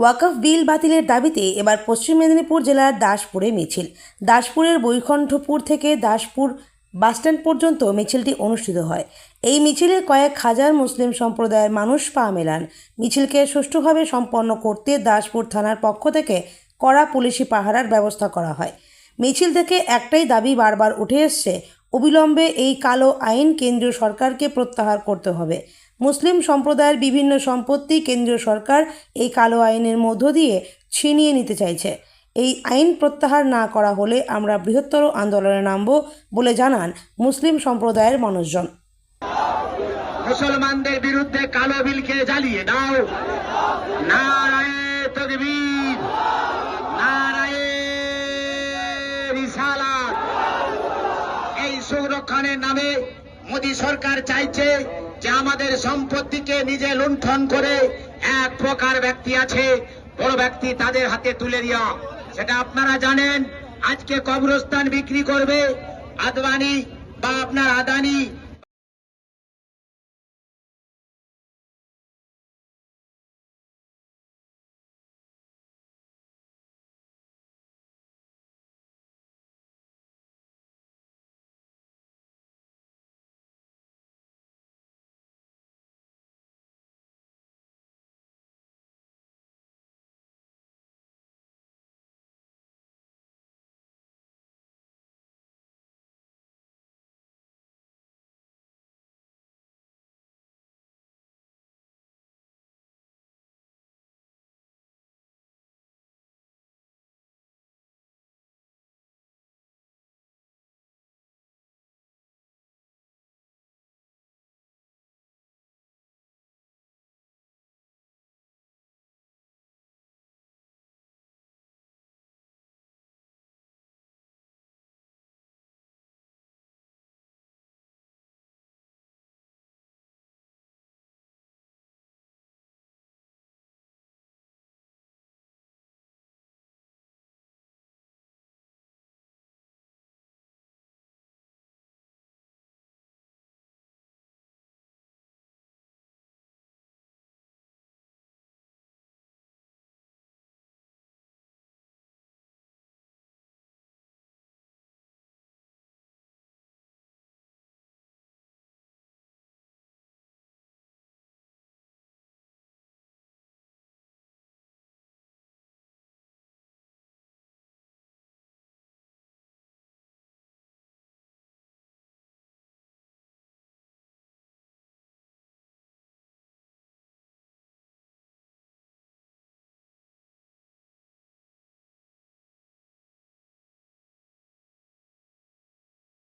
ওয়াকফ বিল বাতিলের দাবিতে এবার পশ্চিম মেদিনীপুর জেলার দাসপুরে মিছিল। দাসপুরের বৈকুণ্ঠপুর থেকে দাসপুর বাসস্ট্যান্ড পর্যন্ত মিছিলটি অনুষ্ঠিত হয়। এই মিছিলে কয়েক হাজার মুসলিম সম্প্রদায়ের মানুষ পা মেলান। মিছিলকে সুষ্ঠুভাবে সম্পন্ন করতে দাসপুর থানার পক্ষ থেকে কড়া পুলিশি পাহারার ব্যবস্থা করা হয়। মিছিল থেকে একটাই দাবি বারবার উঠে এসছে, অবিলম্বে এই কালো আইন কেন্দ্রীয় সরকারকে প্রত্যাহার করতে হবে। মুসলিম সম্প্রদায়ের বিভিন্ন সম্পত্তি কেন্দ্রীয় সরকার এই কালো আইনের মধ্য দিয়ে ছিনিয়ে নিতে চাইছে। এই আইন প্রত্যাহার না করা হলে আমরা বৃহত্তর আন্দোলনে নামব বলে জানান মুসলিম সম্প্রদায়ের মানুষজন। মুসলমানদের বিরুদ্ধে কালো বিলকে জ্বালিয়ে দাও। নারায়ে তাকবীর, নারায়ে রিসালাত। এই সংরক্ষণের নামে মোদী সরকার চাইছে যে আমাদের সম্পত্তিকে নিজে লুণ্ঠন করে এক প্রকার ব্যক্তি আছে, বড় ব্যক্তি, তাদের হাতে তুলে দেওয়া। সেটা আপনারা জানেন। আজকে কবরস্থান বিক্রি করবে আদবানি বা আপনার আদানি,